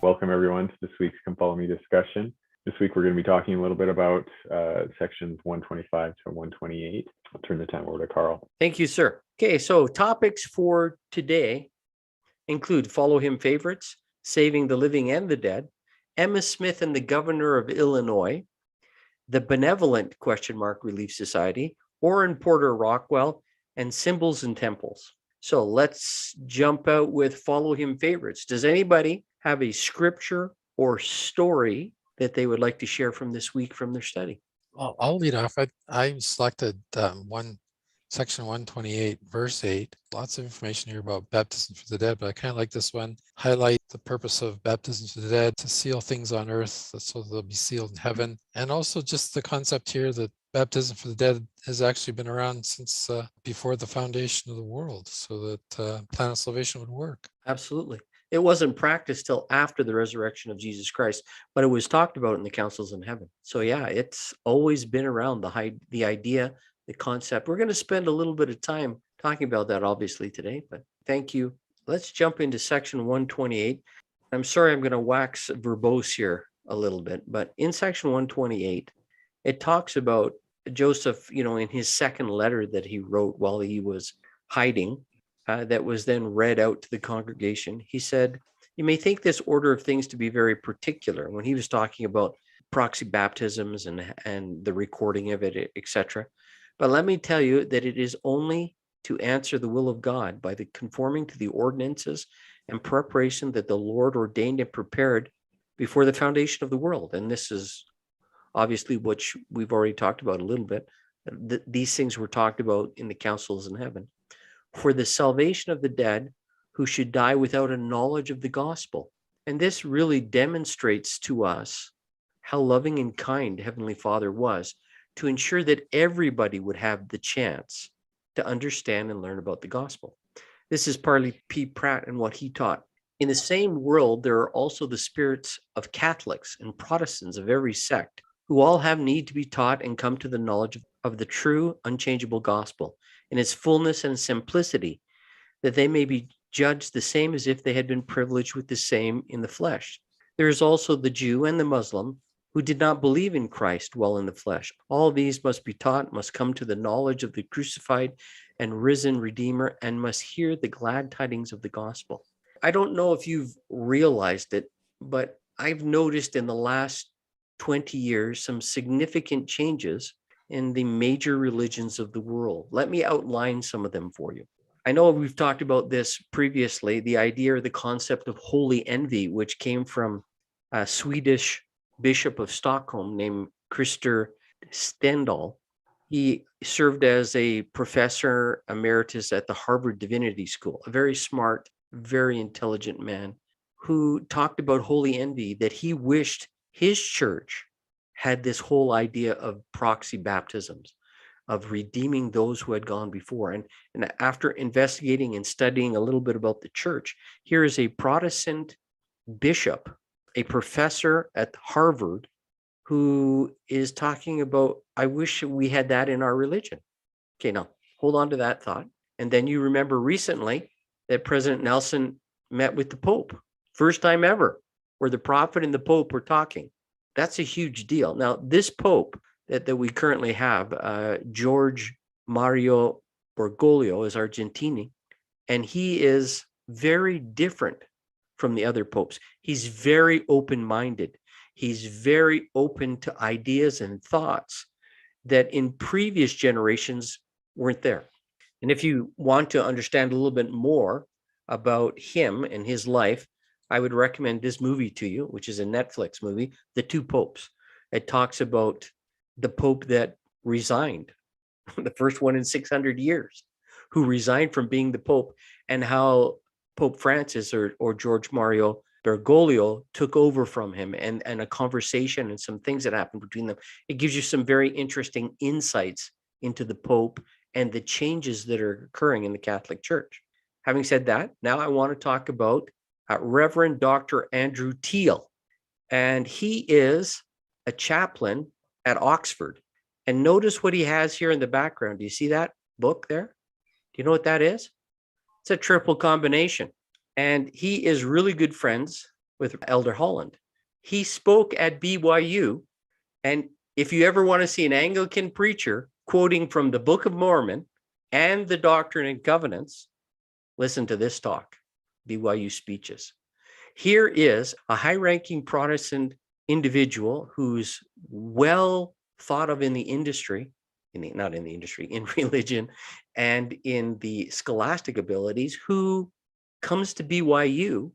Welcome everyone to this week's Come Follow Me discussion. This week we're going to be talking a little bit about sections 125 to 128. I'll turn the time over to Carl. Thank you, sir. Okay, so topics for today include Follow Him favorites, Saving the Living and the Dead, Emma Smith and the Governor of Illinois, the Benevolent Relief Society, Orrin Porter Rockwell, and Symbols and Temples. So let's jump out with Follow Him favorites. Does anybody have a scripture or story that they would like to share from this week from their study? Well, I'll lead off. I selected section 128, verse 8. Lots of information here about baptism for the dead, but I kind of like this one. Highlight the purpose of baptism for the dead, to seal things on earth so they'll be sealed in heaven. And also just the concept here that baptism for the dead has actually been around since before the foundation of the world, so that plan of salvation would work. Absolutely. It wasn't practiced till after the resurrection of Jesus Christ, but it was talked about in the councils in heaven. So yeah, it's always been around, the idea, the concept. We're going to spend a little bit of time talking about that obviously today, but thank you. Let's jump into section 128. I'm sorry, I'm going to wax verbose here a little bit, but in section 128, it talks about Joseph, in his second letter that he wrote while he was hiding, that was then read out to the congregation. He said, "You may think this order of things to be very particular," when he was talking about proxy baptisms and the recording of it, etc. "But let me tell you that it is only to answer the will of God by the conforming to the ordinances and preparation that the Lord ordained and prepared before the foundation of the world." And this is obviously what we've already talked about a little bit. These things were talked about in the councils in heaven. "For the salvation of the dead who should die without a knowledge of the gospel." And this really demonstrates to us how loving and kind Heavenly Father was to ensure that everybody would have the chance to understand and learn about the gospel. This is partly P. Pratt and what he taught. In the same world, there are also the spirits of Catholics and Protestants of every sect who all have need to be taught and come to the knowledge of the true, unchangeable gospel in its fullness and simplicity, that they may be judged the same as if they had been privileged with the same in the flesh. There is also the Jew and the Muslim who did not believe in Christ while in the flesh. All these must be taught, must come to the knowledge of the crucified and risen Redeemer, and must hear the glad tidings of the gospel. I don't know if you've realized it, but I've noticed in the last 20 years some significant changes in the major religions of the world. Let me outline some of them for you. I know we've talked about this previously, the idea or the concept of holy envy, which came from a Swedish bishop of Stockholm named Christer Stendahl. He served as a professor emeritus at the Harvard Divinity School, a very smart, very intelligent man who talked about holy envy, that he wished his church had this whole idea of proxy baptisms, of redeeming those who had gone before. And after investigating and studying a little bit about the church, here is a Protestant bishop, a professor at Harvard, who is talking about, I wish we had that in our religion. Okay, now hold on to that thought. And then you remember recently that President Nelson met with the Pope, first time ever, where the prophet and the Pope were talking. That's a huge deal. Now, this Pope that we currently have, George Mario Bergoglio, is Argentinian, and he is very different from the other popes. He's very open-minded. He's very open to ideas and thoughts that in previous generations weren't there. And if you want to understand a little bit more about him and his life, I would recommend this movie to you, which is a Netflix movie, The Two Popes. It talks about the Pope that resigned, the first one in 600 years, who resigned from being the Pope, and how Pope Francis or George Mario Bergoglio took over from him, and a conversation and some things that happened between them. It gives you some very interesting insights into the Pope and the changes that are occurring in the Catholic Church. Having said that, now I want to talk about Reverend Dr. Andrew Teal, and he is a chaplain at Oxford. And notice what he has here in the background. Do you see that book there? Do you know what that is? It's a triple combination. And he is really good friends with Elder Holland. He spoke at BYU. And if you ever want to see an Anglican preacher quoting from the Book of Mormon and the Doctrine and Covenants, listen to this talk, BYU speeches. Here is a high-ranking Protestant individual who's well thought of in the industry, not in the industry, in religion and in the scholastic abilities, who comes to BYU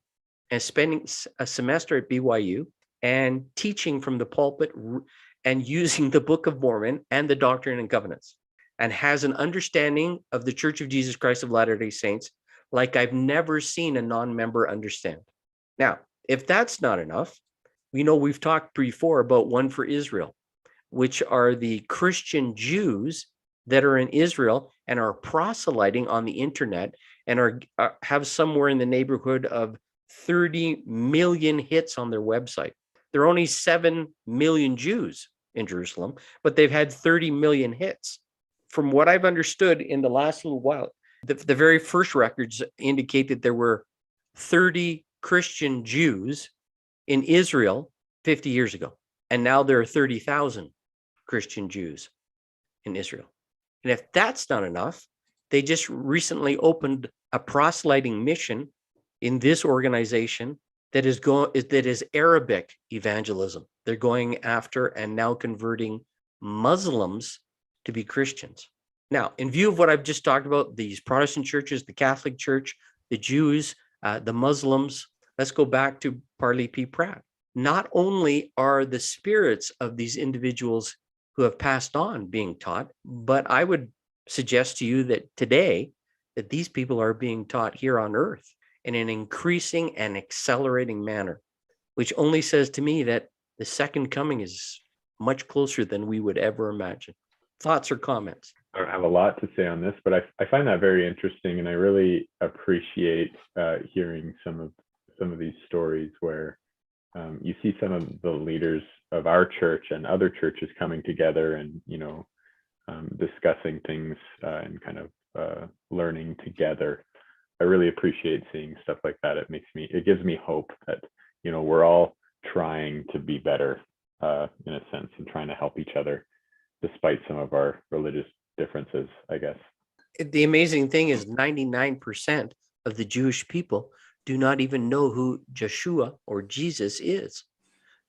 and spending a semester at BYU and teaching from the pulpit and using the Book of Mormon and the Doctrine and Covenants, and has an understanding of the Church of Jesus Christ of Latter-day Saints like I've never seen a non-member understand. Now, if that's not enough, we've talked before about One for Israel, which are the Christian Jews that are in Israel and are proselyting on the internet and have somewhere in the neighborhood of 30 million hits on their website. There are only 7 million Jews in Jerusalem, but they've had 30 million hits. From what I've understood in the last little while, the very first records indicate that there were 30 Christian Jews in Israel 50 years ago. And now there are 30,000 Christian Jews in Israel. And if that's not enough, they just recently opened a proselyting mission in this organization that is Arabic evangelism. They're going after and now converting Muslims to be Christians. Now, in view of what I've just talked about, these Protestant churches, the Catholic Church, the Jews, the Muslims, let's go back to Parley P. Pratt. Not only are the spirits of these individuals who have passed on being taught, but I would suggest to you that today, that these people are being taught here on earth in an increasing and accelerating manner, which only says to me that the second coming is much closer than we would ever imagine. Thoughts or comments? I don't have a lot to say on this, but I find that very interesting, and I really appreciate hearing some of these stories where you see some of the leaders of our church and other churches coming together and discussing things and kind of learning together. I really appreciate seeing stuff like that. It gives me hope that we're all trying to be better in a sense, and trying to help each other despite some of our religious differences, I guess. The amazing thing is 99% of the Jewish people do not even know who Yeshua or Jesus is.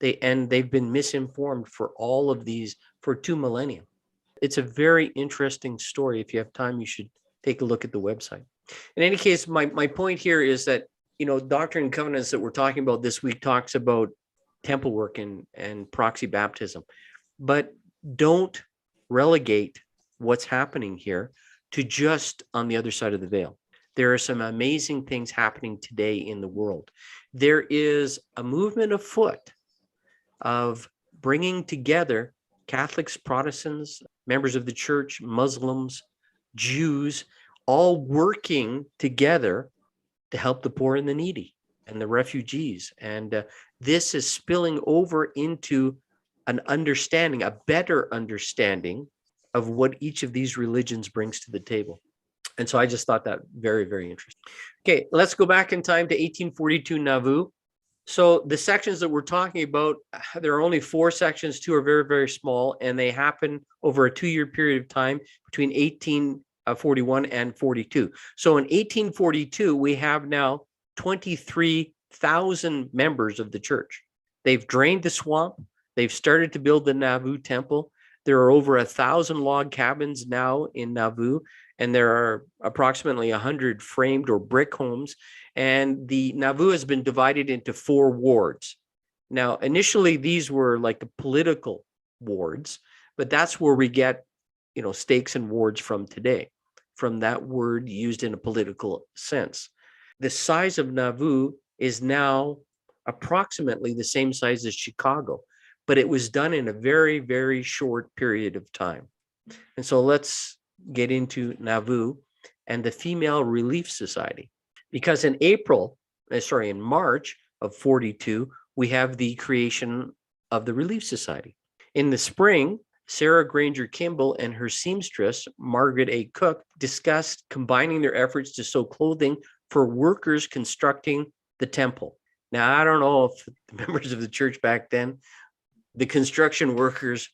They've been misinformed for for 2 millennia. It's a very interesting story. If you have time, you should take a look at the website. In any case, my point here is that, Doctrine and Covenants that we're talking about this week talks about temple work and proxy baptism, but don't relegate what's happening here to just on the other side of the veil. There are some amazing things happening today in the world. There is a movement afoot of bringing together Catholics, Protestants, members of the church, Muslims, Jews, all working together to help the poor and the needy and the refugees. And this is spilling over into an understanding, a better understanding of what each of these religions brings to the table. And so I just thought that very, very interesting. Okay, let's go back in time to 1842 Nauvoo. So the sections that we're talking about, there are only 4 sections. 2 are very, very small, and they happen over a 2-year period of time between 1841 and 42. So in 1842, we have now 23,000 members of the church. They've drained the swamp. They've started to build the Nauvoo temple. There are over 1,000 log cabins now in Nauvoo, and there are approximately 100 framed or brick homes. And the Nauvoo has been divided into 4 wards. Now, initially, these were like political wards, but that's where we get, stakes and wards from today, from that word used in a political sense. The size of Nauvoo is now approximately the same size as Chicago, but it was done in a very, very short period of time. And so let's get into Nauvoo and the Female Relief Society. Because in March of 42, we have the creation of the Relief Society. In the spring, Sarah Granger Kimball and her seamstress, Margaret A. Cook, discussed combining their efforts to sew clothing for workers constructing the temple. Now, I don't know if the members of the church back then, the construction workers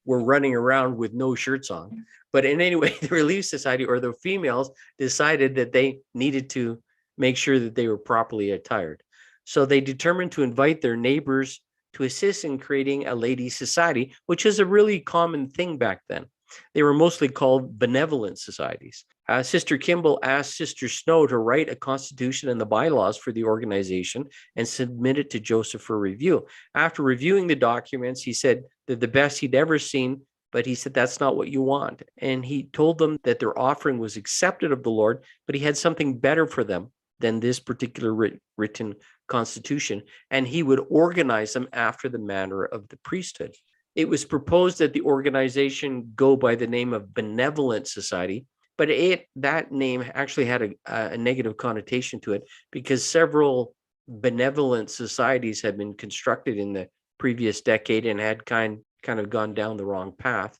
were running around with no shirts on. But in any way, the Relief Society or the females decided that they needed to make sure that they were properly attired. So they determined to invite their neighbors to assist in creating a ladies' society, which is a really common thing back then. They were mostly called benevolent societies. Sister Kimball asked Sister Snow to write a constitution and the bylaws for the organization and submit it to Joseph for review. After reviewing the documents, he said they're the best he'd ever seen, but he said that's not what you want. And he told them that their offering was accepted of the Lord, but he had something better for them than this particular written constitution, and he would organize them after the manner of the priesthood. It was proposed that the organization go by the name of Benevolent Society, but that name actually had a negative connotation to it because several benevolent societies had been constructed in the previous decade and had kind of gone down the wrong path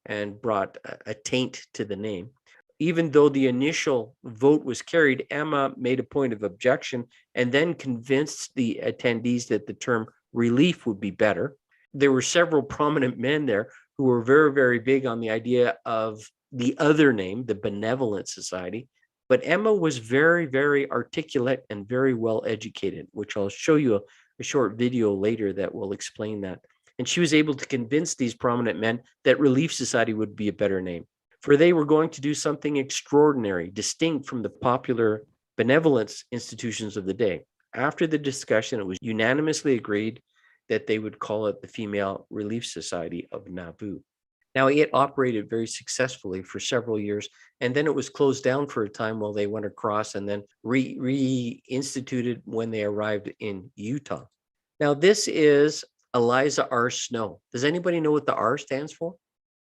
and brought a taint to the name. Even though the initial vote was carried, Emma made a point of objection and then convinced the attendees that the term relief would be better. There were several prominent men there who were very, very big on the idea of the other name, the Benevolent Society. But Emma was very, very articulate and very well educated, which I'll show you a short video later that will explain that. And she was able to convince these prominent men that Relief Society would be a better name, for they were going to do something extraordinary, distinct from the popular benevolence institutions of the day. After the discussion, it was unanimously agreed that they would call it the Female Relief Society of Nauvoo. Now, it operated very successfully for several years, and then it was closed down for a time while they went across and then reinstituted when they arrived in Utah. Now, this is Eliza R. Snow. Does anybody know what the R stands for?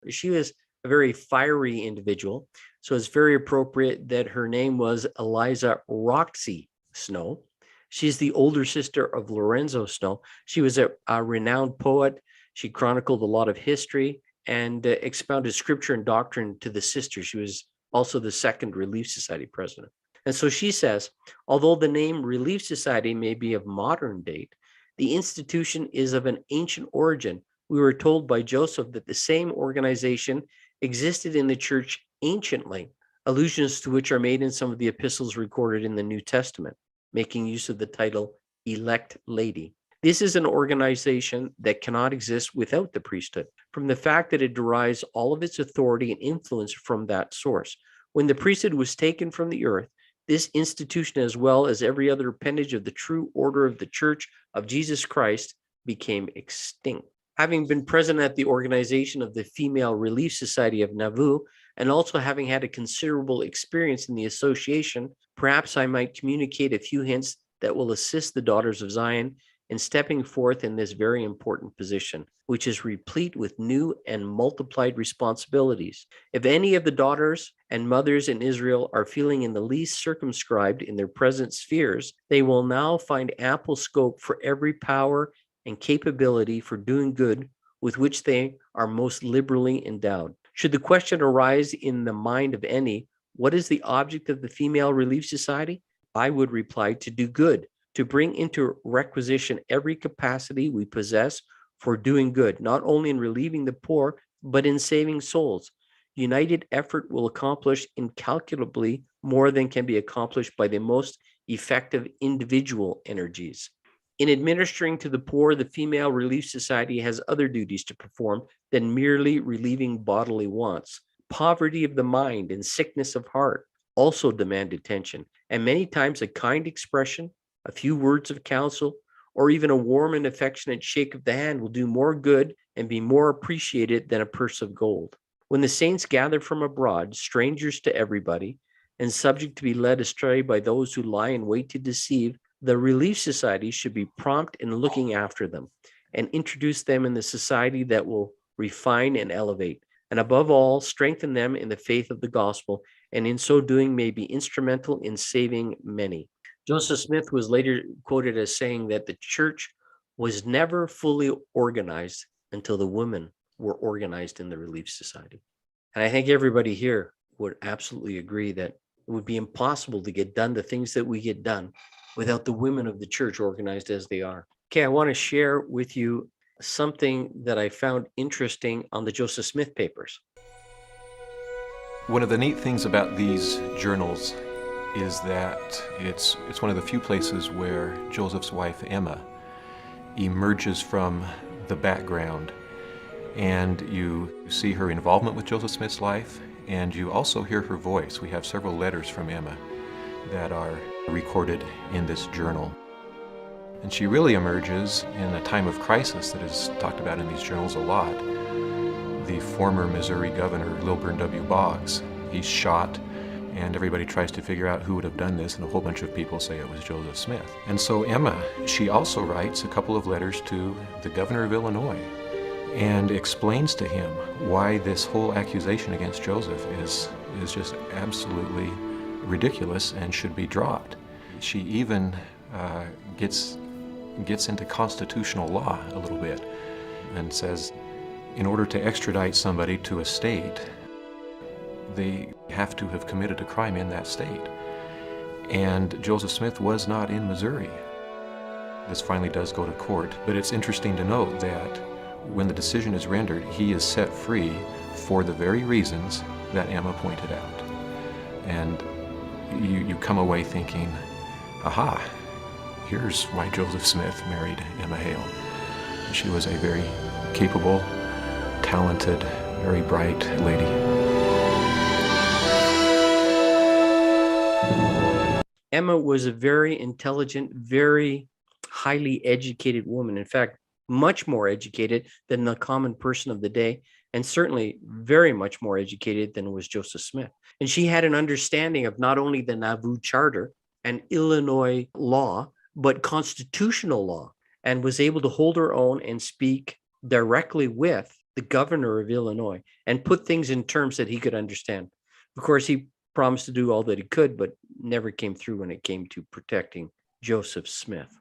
She was a very fiery individual, so it's very appropriate that her name was Eliza Roxy Snow. She's the older sister of Lorenzo Snow. She was a renowned poet. She chronicled a lot of history and expounded scripture and doctrine to the sisters. She was also the second Relief Society president. And so she says, although the name Relief Society may be of modern date, the institution is of an ancient origin. We were told by Joseph that the same organization existed in the church anciently, allusions to which are made in some of the epistles recorded in the New Testament, making use of the title Elect Lady. This is an organization that cannot exist without the priesthood, from the fact that it derives all of its authority and influence from that source. When the priesthood was taken from the earth, this institution, as well as every other appendage of the true order of the Church of Jesus Christ, became extinct. Having been present at the organization of the Female Relief Society of Nauvoo, and also having had a considerable experience in the association, perhaps I might communicate a few hints that will assist the Daughters of Zion in stepping forth in this very important position, which is replete with new and multiplied responsibilities. If any of the daughters and mothers in Israel are feeling in the least circumscribed in their present spheres, they will now find ample scope for every power and capability for doing good with which they are most liberally endowed. Should the question arise in the mind of any, what is the object of the Female Relief Society? I would reply, to do good, to bring into requisition every capacity we possess for doing good, not only in relieving the poor, but in saving souls. United effort will accomplish incalculably more than can be accomplished by the most effective individual energies. In administering to the poor, the Female Relief Society has other duties to perform than merely relieving bodily wants. Poverty of the mind and sickness of heart also demand attention, and many times a kind expression, a few words of counsel, or even a warm and affectionate shake of the hand will do more good and be more appreciated than a purse of gold. When the saints gather from abroad, strangers to everybody, and subject to be led astray by those who lie in wait to deceive, the Relief Society should be prompt in looking after them and introduce them in the society that will refine and elevate, and above all, strengthen them in the faith of the gospel, and in so doing may be instrumental in saving many. Joseph Smith was later quoted as saying that the church was never fully organized until the women were organized in the Relief Society. And I think everybody here would absolutely agree that it would be impossible to get done the things that we get done without the women of the church organized as they are. Okay, I want to share with you something that I found interesting on the Joseph Smith papers. One of the neat things about these journals is that it's one of the few places where Joseph's wife Emma emerges from the background, and you see her involvement with Joseph Smith's life, and you also hear her voice. We have several letters from Emma that are recorded in this journal. And she really emerges in a time of crisis that is talked about in these journals a lot. The former Missouri governor, Lilburn W. Boggs, he's shot, and everybody tries to figure out who would have done this, and a whole bunch of people say it was Joseph Smith. And so Emma, she also writes a couple of letters to the governor of Illinois and explains to him why this whole accusation against Joseph is just absolutely ridiculous and should be dropped. She even gets into constitutional law a little bit and says, in order to extradite somebody to a state, they have to have committed a crime in that state. And Joseph Smith was not in Missouri. This finally does go to court, but it's interesting to note that when the decision is rendered, he is set free for the very reasons that Emma pointed out. And you come away thinking, aha, here's why Joseph Smith married Emma Hale. She was a very capable, talented, very bright lady. Emma was a very intelligent, very highly educated woman. In fact, much more educated than the common person of the day, and certainly very much more educated than was Joseph Smith. And she had an understanding of not only the Nauvoo Charter and Illinois law, but constitutional law, and was able to hold her own and speak directly with the governor of Illinois and put things in terms that he could understand. Of course, he promised to do all that he could, but never came through when it came to protecting Joseph Smith.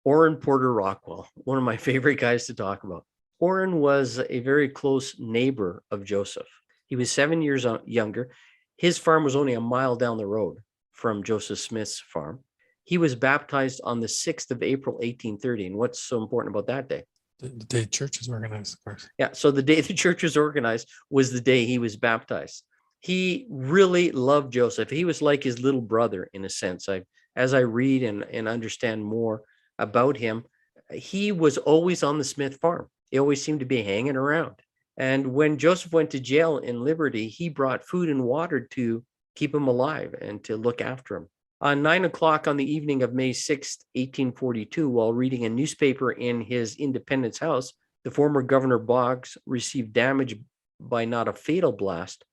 Orrin Porter Rockwell, one of my favorite guys to talk about. Orrin was a very close neighbor of Joseph. He was 7 years younger. His farm was only a mile down the road from Joseph Smith's farm. He was baptized on the 6th of April, 1830. And what's so important about that day? The day church is organized, of course. Yeah, so the day the church was organized was the day he was baptized. He really loved Joseph. He was like his little brother in a sense. As I read and understand more about him, he was always on the Smith farm. He always seemed to be hanging around. And when Joseph went to jail in Liberty, he brought food and water to keep him alive and to look after him. On 9 o'clock on the evening of May 6th, 1842, while reading a newspaper in his Independence House, the former Governor Boggs received damage by not a fatal blast,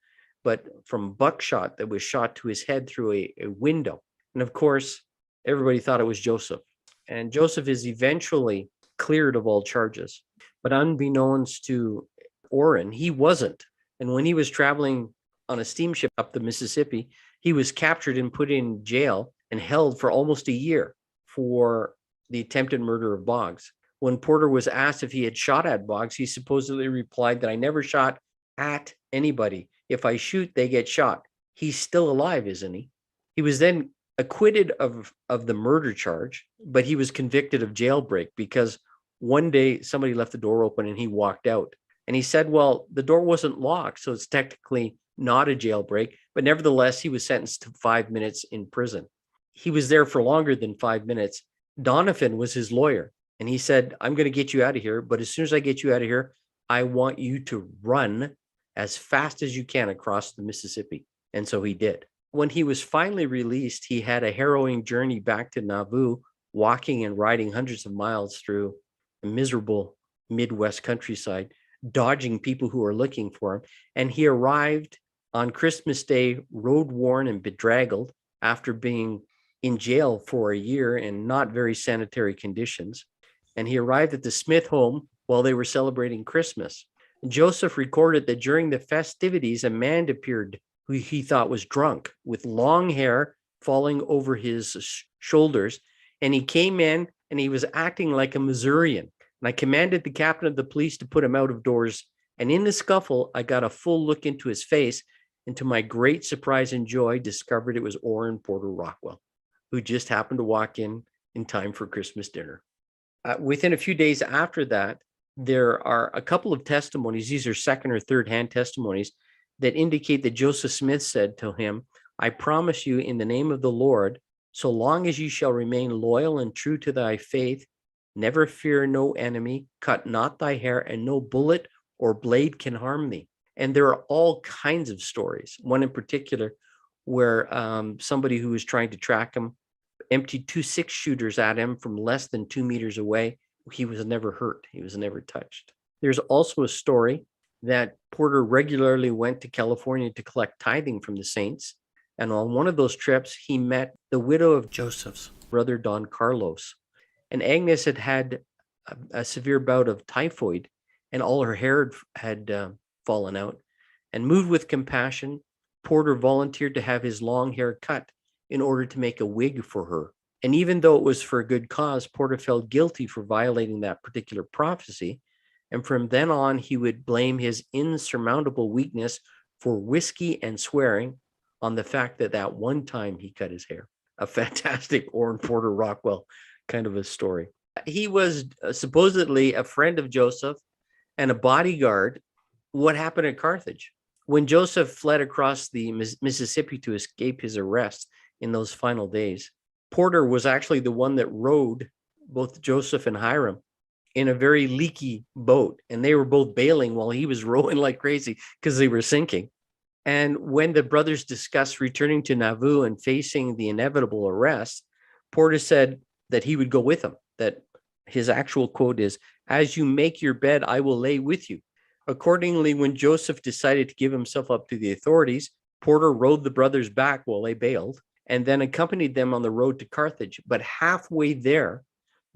but from buckshot that was shot to his head through a window. And of course, everybody thought it was Joseph. And Joseph is eventually cleared of all charges. But unbeknownst to Orrin, he wasn't. And when he was traveling on a steamship up the Mississippi, he was captured and put in jail and held for almost a year for the attempted murder of Boggs. When Porter was asked if he had shot at Boggs, he supposedly replied that I never shot at anybody. If I shoot, they get shot. He's still alive, isn't he? He was then acquitted of the murder charge, but he was convicted of jailbreak because one day somebody left the door open and he walked out. And he said, well, the door wasn't locked, so it's technically not a jailbreak, but nevertheless, he was sentenced to 5 minutes in prison. He was there for longer than 5 minutes. Donovan was his lawyer, and he said, I'm going to get you out of here, but as soon as I get you out of here, I want you to run as fast as you can across the Mississippi. And so he did. When he was finally released, he had a harrowing journey back to Nauvoo, walking and riding hundreds of miles through a miserable Midwest countryside, dodging people who were looking for him. And he arrived on Christmas Day, road worn and bedraggled after being in jail for a year in not very sanitary conditions. And he arrived at the Smith home while they were celebrating Christmas. Joseph recorded that during the festivities, a man appeared who he thought was drunk with long hair falling over his shoulders. And he came in and he was acting like a Missourian. And I commanded the captain of the police to put him out of doors. And in the scuffle, I got a full look into his face. And to my great surprise and joy, discovered it was Orrin Porter Rockwell, who just happened to walk in time for Christmas dinner. Within a few days after that, there are a couple of testimonies. These are second or third hand testimonies that indicate that Joseph Smith said to him, I promise you in the name of the Lord, so long as you shall remain loyal and true to thy faith, never fear no enemy, cut not thy hair, and no bullet or blade can harm thee. And there are all kinds of stories. One in particular where somebody who was trying to track him emptied 2 6-shooters at him from less than 2 meters away. He was never hurt. He was never touched. There's also a story that Porter regularly went to California to collect tithing from the saints. And on one of those trips, he met the widow of Joseph's brother, Don Carlos. And Agnes had had a severe bout of typhoid, and all her hair had fallen out. And moved with compassion, Porter volunteered to have his long hair cut in order to make a wig for her. And even though it was for a good cause, Porter felt guilty for violating that particular prophecy. And from then on, he would blame his insurmountable weakness for whiskey and swearing on the fact that that one time he cut his hair. A fantastic Porter Rockwell kind of a story. He was supposedly a friend of Joseph and a bodyguard. What happened at Carthage? When Joseph fled across the Mississippi to escape his arrest in those final days, Porter was actually the one that rowed both Joseph and Hiram in a very leaky boat. And they were both bailing while he was rowing like crazy because they were sinking. And when the brothers discussed returning to Nauvoo and facing the inevitable arrest, Porter said that he would go with them, that his actual quote is, "As you make your bed, I will lay with you." Accordingly, when Joseph decided to give himself up to the authorities, Porter rowed the brothers back while they bailed and then accompanied them on the road to Carthage. But halfway there,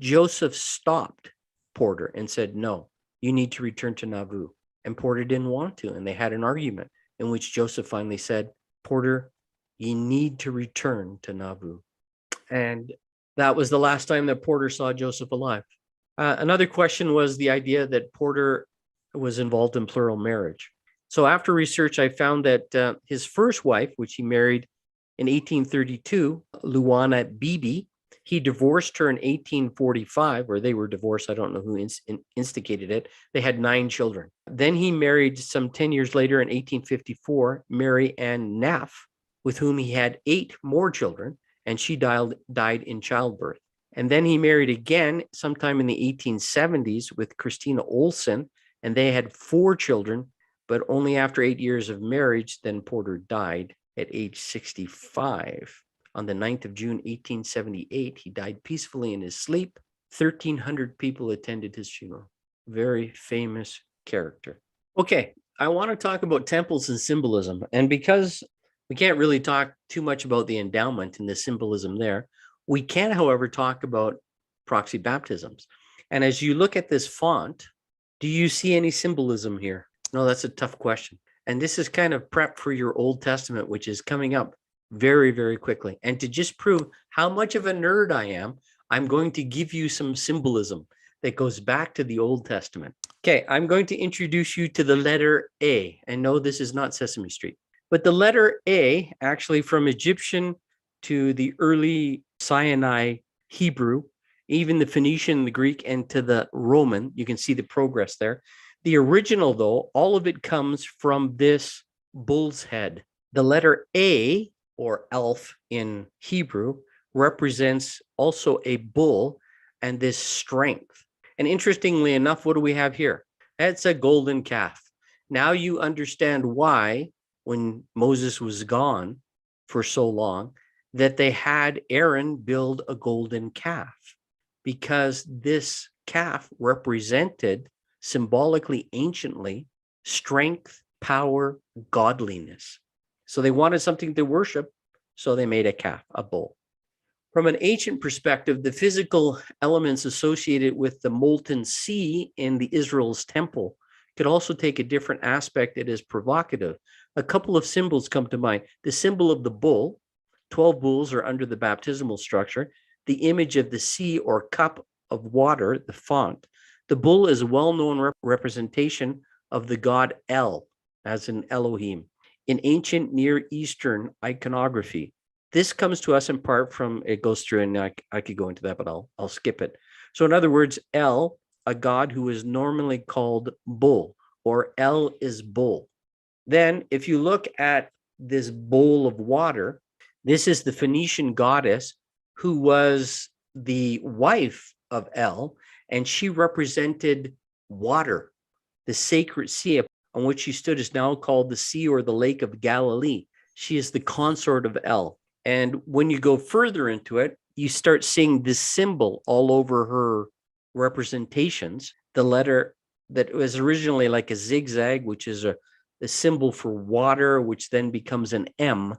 Joseph stopped Porter and said, "No, you need to return to Nauvoo." And Porter didn't want to, and they had an argument in which Joseph finally said, "Porter, you need to return to Nauvoo." And that was the last time that Porter saw Joseph alive. Another question was the idea that Porter was involved in plural marriage. So after research, I found that his first wife, which he married in 1832, Luana Beebe, he divorced her in 1845, or they were divorced. I don't know who instigated it. They had 9 children. Then he married some 10 years later in 1854, Mary Ann Neff, with whom he had 8 more children, and she died in childbirth. And then he married again sometime in the 1870s with Christina Olson, and they had 4 children, but only after 8 years of marriage, then Porter died at age 65. On the 9th of June, 1878, he died peacefully in his sleep. 1,300 people attended his funeral. Very famous character. Okay, I want to talk about temples and symbolism. And because we can't really talk too much about the endowment and the symbolism there, we can, however, talk about proxy baptisms. And as you look at this font, do you see any symbolism here? No, that's a tough question. And this is kind of prep for your Old Testament, which is coming up very, very quickly. And to just prove how much of a nerd I am, I'm going to give you some symbolism that goes back to the Old Testament. Okay, I'm going to introduce you to the letter A. And no, this is not Sesame Street. But the letter A, actually from Egyptian to the early Sinai Hebrew, even the Phoenician, the Greek, and to the Roman, you can see the progress there. The original, though, all of it comes from this bull's head. The letter A, or Aleph in Hebrew, represents also a bull and this strength. And interestingly enough, what do we have here? That's a golden calf. Now you understand why, when Moses was gone for so long, that they had Aaron build a golden calf, because this calf represented symbolically, anciently, strength, power, godliness. So they wanted something to worship, so they made a calf, a bull. From an ancient perspective, the physical elements associated with the molten sea in the Israel's temple could also take a different aspect that is provocative. A couple of symbols come to mind. The symbol of the bull, 12 bulls are under the baptismal structure. The image of the sea or cup of water, the font. The bull is a well-known representation of the god El, as in Elohim. In ancient Near Eastern iconography, This comes to us in part from, it goes through, and I could go into that, but I'll skip it. So in other words, El, a god who is normally called Bull, or El is Bull. Then if you look at this bowl of water, this is the Phoenician goddess who was the wife of El, and she represented water. The sacred sea on which she stood is now called the Sea or the Lake of Galilee. She is the consort of El. And when you go further into it, you start seeing this symbol all over her representations. The letter that was originally like a zigzag, which is a symbol for water, which then becomes an M.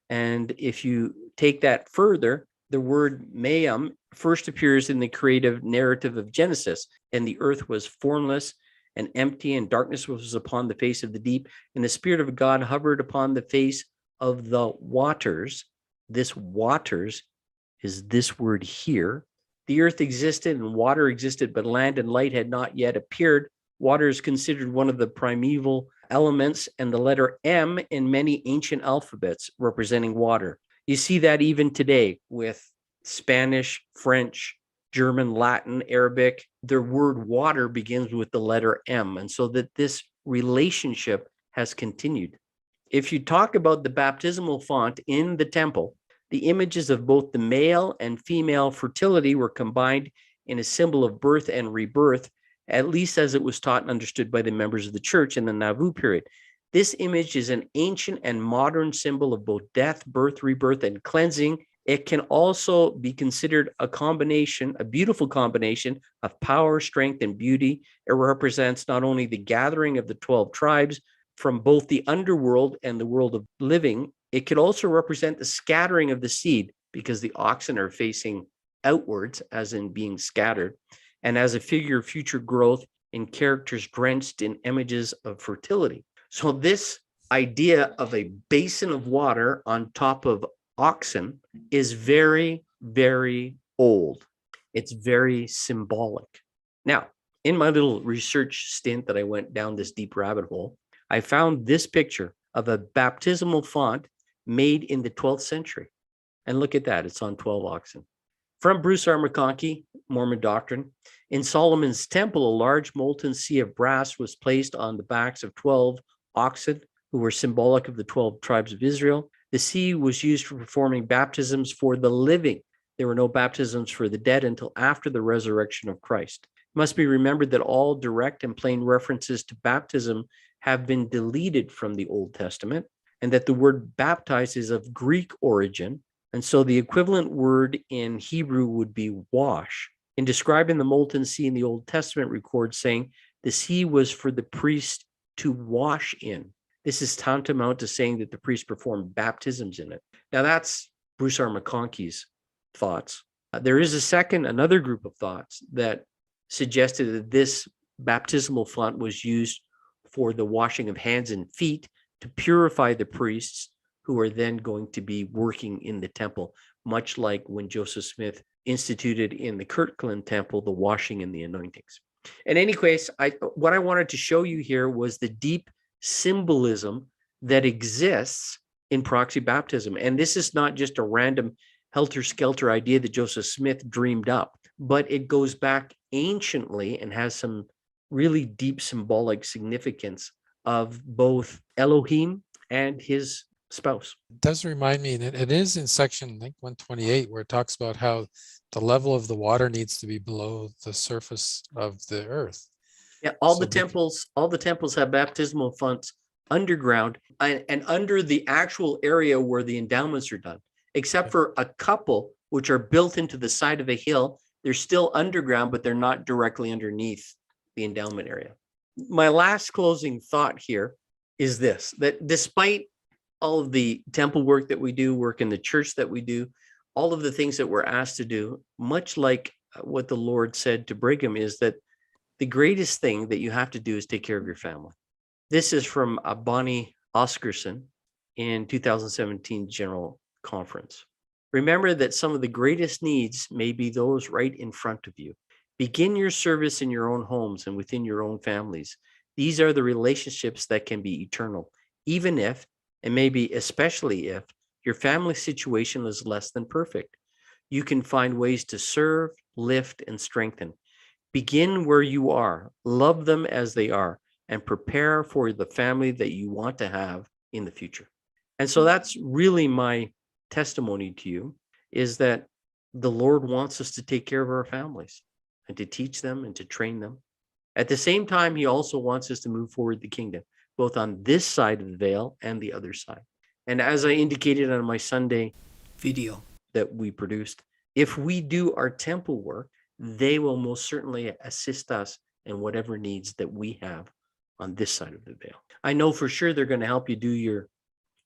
And if you take that further, the word Mayam first appears in the creative narrative of Genesis, and the earth was formless and empty, and darkness was upon the face of the deep, and the Spirit of God hovered upon the face of the waters. This waters is this word here. The earth existed and water existed, but land and light had not yet appeared. Water is considered one of the primeval elements, and the letter M in many ancient alphabets representing water. You see that even today with Spanish, French, German, Latin, Arabic. Their word water begins with the letter M, and so that this relationship has continued. If you talk about the baptismal font in the temple, the images of both the male and female fertility were combined in a symbol of birth and rebirth, at least as it was taught and understood by the members of the church in the Nauvoo period. This image is an ancient and modern symbol of both death, birth, rebirth, and cleansing. It can also be considered a combination, a beautiful combination of power, strength, and beauty. It represents not only the gathering of the 12 tribes from both the underworld and the world of living, it could also represent the scattering of the seed, because the oxen are facing outwards, as in being scattered, and as a figure of future growth in characters drenched in images of fertility. So this idea of a basin of water on top of oxen is very, very old. It's very symbolic. Now, in my little research stint that I went down this deep rabbit hole, I found this picture of a baptismal font made in the 12th century. And look at that, it's on 12 oxen. From Bruce R. McConkie, Mormon Doctrine, in Solomon's temple, a large molten sea of brass was placed on the backs of 12 oxen, who were symbolic of the 12 tribes of Israel. The sea was used for performing baptisms for the living. There were no baptisms for the dead until after the resurrection of Christ. It must be remembered that all direct and plain references to baptism have been deleted from the Old Testament, and that the word baptize is of Greek origin. And so the equivalent word in Hebrew would be wash. In describing the molten sea in the Old Testament, records saying the sea was for the priest to wash in. This is tantamount to saying that the priest performed baptisms in it. Now that's Bruce R. McConkie's thoughts. There is another group of thoughts that suggested that this baptismal font was used for the washing of hands and feet to purify the priests who are then going to be working in the temple, much like when Joseph Smith instituted in the Kirtland temple the washing and the anointings. In any case, what I wanted to show you here was the deep symbolism that exists in proxy baptism. And this is not just a random helter-skelter idea that Joseph Smith dreamed up, but it goes back anciently and has some really deep symbolic significance of both Elohim and his spouse. It does remind me, and it is in section, I think 128, where it talks about how the level of the water needs to be below the surface of the earth. Yeah, all the temples have baptismal fonts underground and under the actual area where the endowments are done, except for a couple which are built into the side of a hill. They're still underground, but they're not directly underneath the endowment area. My last closing thought here is this, that despite all of the temple work that we do, work in the church that we do, all of the things that we're asked to do, much like what the Lord said to Brigham, is that the greatest thing that you have to do is take care of your family. This is from Bonnie Oscarson in 2017 General Conference. Remember that some of the greatest needs may be those right in front of you. Begin your service in your own homes and within your own families. These are the relationships that can be eternal, even if, and maybe especially if, Your family situation is less than perfect. You can find ways to serve, lift, and strengthen. Begin where you are, love them as they are, and prepare for the family that you want to have in the future. And so that's really my testimony to you, is that the Lord wants us to take care of our families and to teach them and to train them. At the same time, he also wants us to move forward the kingdom, both on this side of the veil and the other side. And as I indicated on my Sunday video that we produced, if we do our temple work, they will most certainly assist us in whatever needs that we have on this side of the veil. I know for sure they're going to help you do your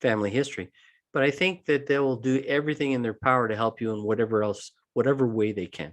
family history, but I think that they will do everything in their power to help you in whatever way they can.